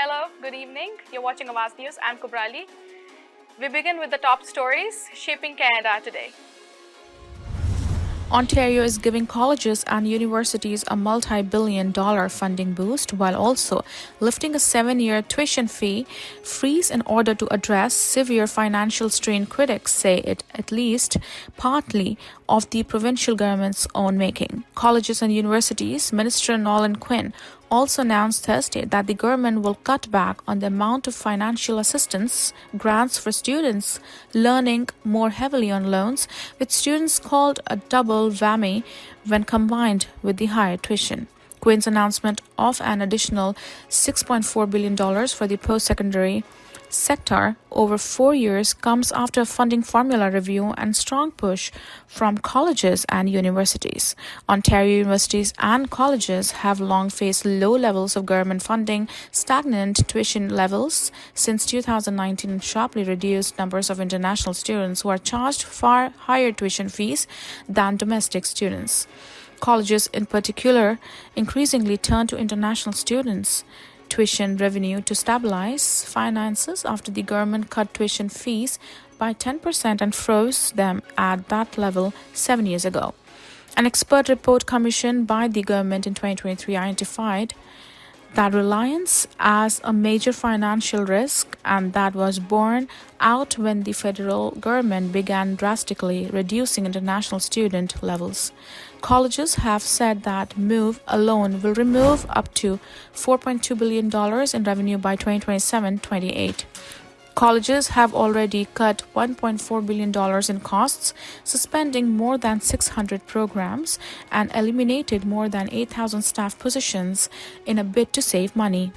Hello, good evening. You're watching Awaz News. I'm Kubrali. We begin with the top stories shaping Canada today. Ontario is giving colleges and universities a multi-billion-dollar funding boost while also lifting a 7-year tuition fee freeze in order to address severe financial strain critics say it at least partly of the provincial government's own making. Colleges and universities, Minister Nolan Quinn also announced Thursday that the government will cut back on the amount of financial assistance grants for students learning more heavily on loans, with students called a double whammy when combined with the higher tuition. Quinn's announcement of an additional $6.4 billion for the post-secondary sector over 4 years comes after a funding formula review and strong push from colleges and universities. Ontario universities and colleges have long faced low levels of government funding, stagnant tuition levels since 2019, and sharply reduced numbers of international students who are charged far higher tuition fees than domestic students. Colleges, in particular, increasingly turn to international students' tuition revenue to stabilize finances after the government cut tuition fees by 10% and froze them at that level 7 years ago. An expert report commissioned by the government in 2023 identified that reliance as a major financial risk, and that was borne out when the federal government began drastically reducing international student levels. Colleges have said that move alone will remove up to $4.2 billion in revenue by 2027-28. Colleges have already cut $1.4 billion in costs, suspending more than 600 programs, and eliminated more than 8,000 staff positions in a bid to save money.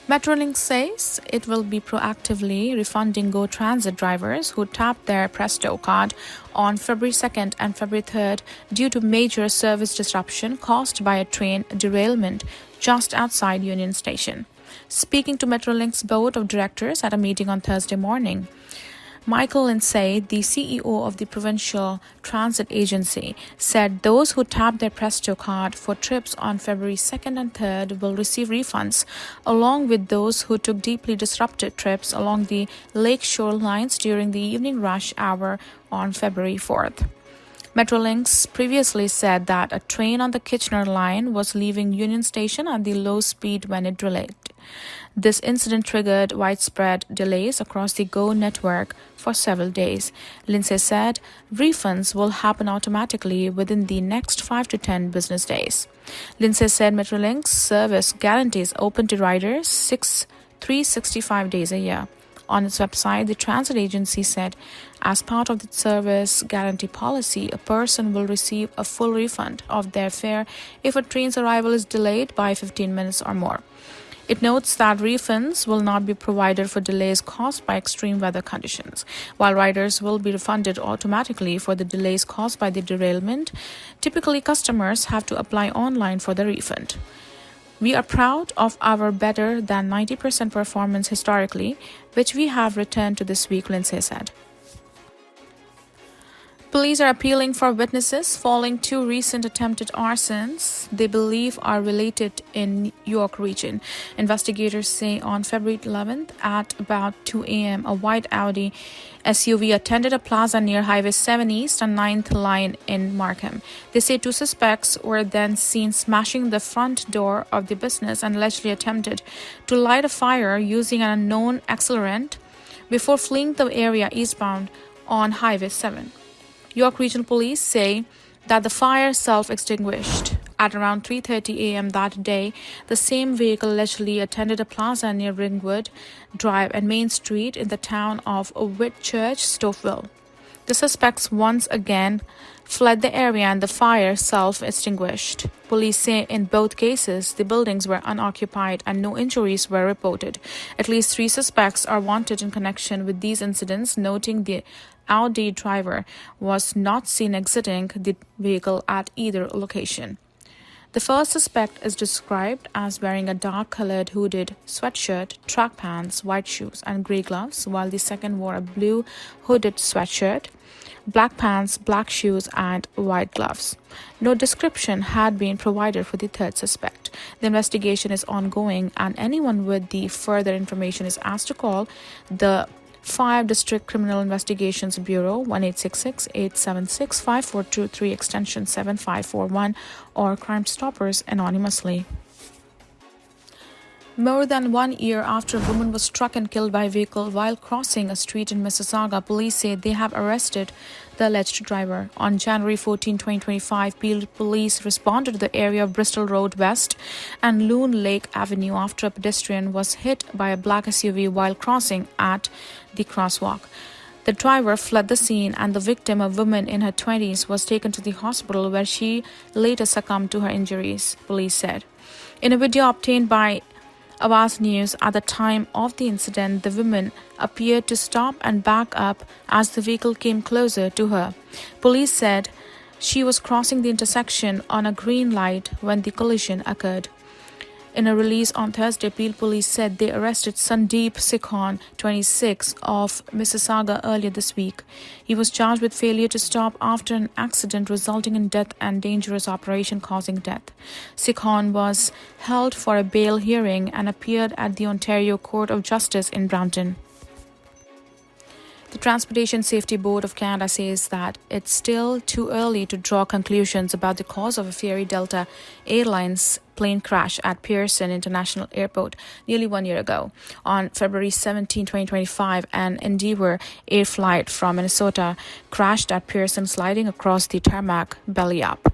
Metrolink says it will be proactively refunding GO Transit drivers who tapped their Presto card on February 2nd and February 3rd due to major service disruption caused by a train derailment just outside Union Station. Speaking to Metrolink's board of directors at a meeting on Thursday morning, Michael Lindsay, the CEO of the Provincial Transit Agency, said those who tapped their Presto card for trips on February 2nd and 3rd will receive refunds, along with those who took deeply disrupted trips along the lakeshore lines during the evening rush hour on February 4th. Metrolinx previously said that a train on the Kitchener line was leaving Union Station at the low speed when it delayed. This incident triggered widespread delays across the GO network for several days. Lindsay said refunds will happen automatically within the next 5 to 10 business days. Lindsay said Metrolink's service guarantees open to riders 365 days a year. On its website, the transit agency said, as part of the service guarantee policy, a person will receive a full refund of their fare if a train's arrival is delayed by 15 minutes or more. It notes that refunds will not be provided for delays caused by extreme weather conditions. While riders will be refunded automatically for the delays caused by the derailment, typically customers have to apply online for the refund. We are proud of our better than 90% performance historically, which we have returned to this week, Lindsay said. Police are appealing for witnesses following 2 recent attempted arsons they believe are related in York region. Investigators say on February 11th at about 2 a.m. a white Audi SUV attended a plaza near Highway 7 East and 9th Line in Markham. They say 2 suspects were then seen smashing the front door of the business and allegedly attempted to light a fire using an unknown accelerant before fleeing the area eastbound on Highway 7. York Regional Police say that the fire self-extinguished. At around 3:30 a.m. that day, the same vehicle allegedly attended a plaza near Ringwood Drive and Main Street in the town of Whitchurch, Stouffville. The suspects once again fled the area and the fire self-extinguished. Police say in both cases, the buildings were unoccupied and no injuries were reported. At least 3 suspects are wanted in connection with these incidents, noting the Audi driver was not seen exiting the vehicle at either location. The first suspect is described as wearing a dark-colored hooded sweatshirt, track pants, white shoes, and grey gloves, while the second wore a blue hooded sweatshirt, black pants, black shoes, and white gloves. No description had been provided for the third suspect. The investigation is ongoing, and anyone with the further information is asked to call the 5 District Criminal Investigations Bureau 1-866-876-5423 extension 7541 or Crime Stoppers anonymously. More than 1 year after a woman was struck and killed by a vehicle while crossing a street in Mississauga, police say they have arrested the alleged driver. On January 14, 2025, Peel police responded to the area of Bristol Road West and Loon Lake Avenue after a pedestrian was hit by a black SUV while crossing at the crosswalk. The driver fled the scene, and the victim, a woman in her 20s, was taken to the hospital where she later succumbed to her injuries, police said. In a video obtained by Awaz News, at the time of the incident, the woman appeared to stop and back up as the vehicle came closer to her. Police said she was crossing the intersection on a green light when the collision occurred. In a release on Thursday, Peel police said they arrested Sandeep Sikhon, 26, of Mississauga earlier this week. He was charged with failure to stop after an accident resulting in death and dangerous operation causing death. Sikhon was held for a bail hearing and appeared at the Ontario Court of Justice in Brampton. The Transportation Safety Board of Canada says that it's still too early to draw conclusions about the cause of a Fairy Delta Airlines plane crash at Pearson International Airport nearly 1 year ago. On February 17, 2025, an Endeavour Air flight from Minnesota crashed at Pearson, sliding across the tarmac belly up.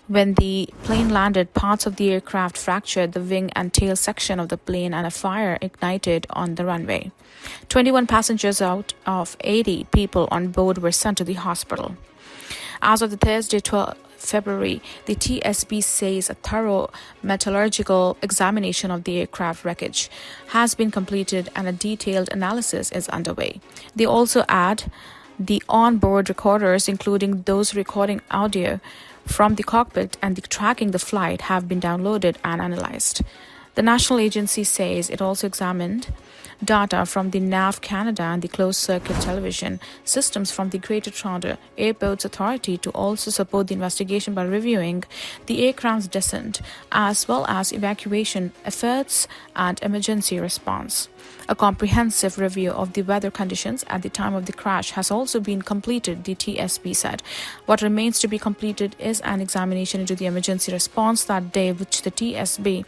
When the plane landed, parts of the aircraft fractured the wing and tail section of the plane, and a fire ignited on the runway. 21 passengers out of 80 people on board were sent to the hospital. As of the Thursday, 12 February, the TSB says a thorough metallurgical examination of the aircraft wreckage has been completed and a detailed analysis is underway. They also add the on-board recorders, including those recording audio from the cockpit and the tracking the flight, have been downloaded and analyzed. The national agency says it also examined data from the NAV Canada and the closed-circuit television systems from the Greater Toronto Airports Authority to also support the investigation by reviewing the aircraft's descent as well as evacuation efforts and emergency response. A comprehensive review of the weather conditions at the time of the crash has also been completed, the TSB said. What remains to be completed is an examination into the emergency response that day, which the TSB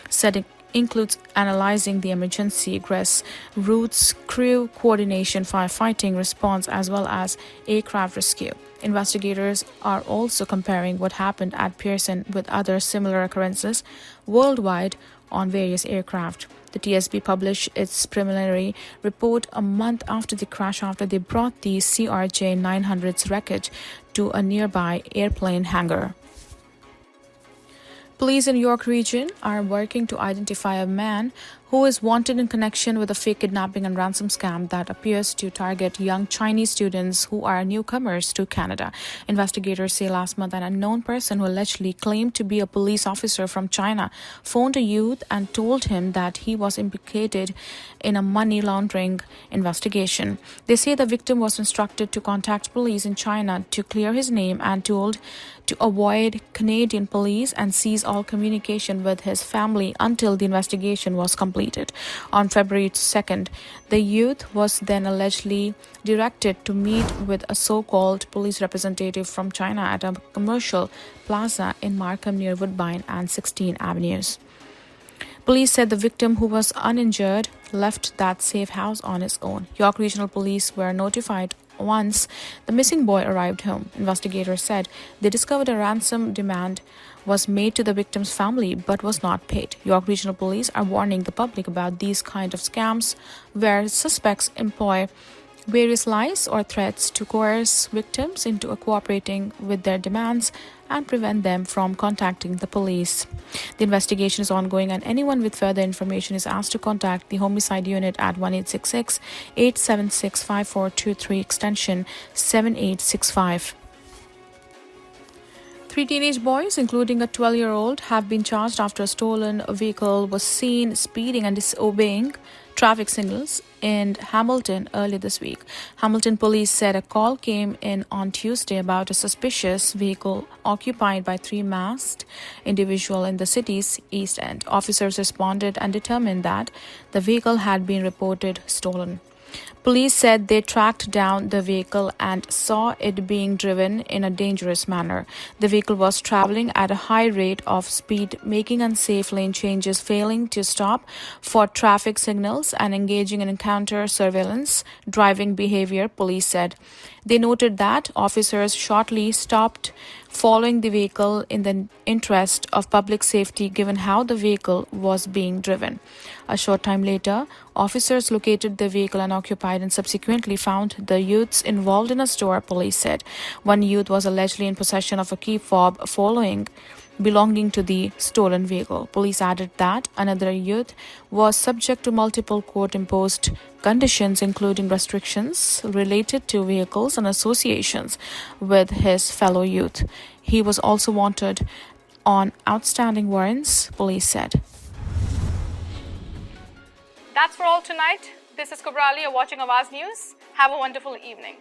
said it includes analyzing the emergency egress routes, crew coordination, firefighting response, as well as aircraft rescue. Investigators are also comparing what happened at Pearson with other similar occurrences worldwide on various aircraft. The TSB published its preliminary report a month after the crash, after they brought the CRJ 900's wreckage to a nearby airplane hangar. Police in York Region are working to identify a man who is wanted in connection with a fake kidnapping and ransom scam that appears to target young Chinese students who are newcomers to Canada. Investigators say last month an unknown person who allegedly claimed to be a police officer from China phoned a youth and told him that he was implicated in a money laundering investigation. They say the victim was instructed to contact police in China to clear his name and told to avoid Canadian police and cease all communication with his family until the investigation was completed. On February 2nd, the youth was then allegedly directed to meet with a so-called police representative from China at a commercial plaza in Markham near Woodbine and 16 Avenues. Police said the victim, who was uninjured, left that safe house on his own. York Regional Police were notified once the missing boy arrived home. Investigators said they discovered a ransom demand was made to the victim's family but was not paid. York Regional Police are warning the public about these kind of scams where suspects employ various lies or threats to coerce victims into cooperating with their demands and prevent them from contacting the police. The investigation is ongoing, and anyone with further information is asked to contact the Homicide Unit at 1-866-876-5423 extension 7865. 3 teenage boys, including a 12-year-old, have been charged after a stolen vehicle was seen speeding and disobeying traffic signals in Hamilton early this week. Hamilton police said a call came in on Tuesday about a suspicious vehicle occupied by three masked individuals in the city's east end. Officers responded and determined that the vehicle had been reported stolen. Police said they tracked down the vehicle and saw it being driven in a dangerous manner. The vehicle was traveling at a high rate of speed, making unsafe lane changes, failing to stop for traffic signals, and engaging in counter surveillance driving behavior, police said. They noted that officers shortly stopped following the vehicle in the interest of public safety given how the vehicle was being driven. A short time later, officers located the vehicle unoccupied and subsequently found the youths involved in a store, police said. One youth was allegedly in possession of a key fob belonging to the stolen vehicle. Police added that another youth was subject to multiple court-imposed conditions, including restrictions related to vehicles and associations with his fellow youth. He was also wanted on outstanding warrants, police said. That's for all tonight. This is Kubrali. You're watching Awaz News. Have a wonderful evening.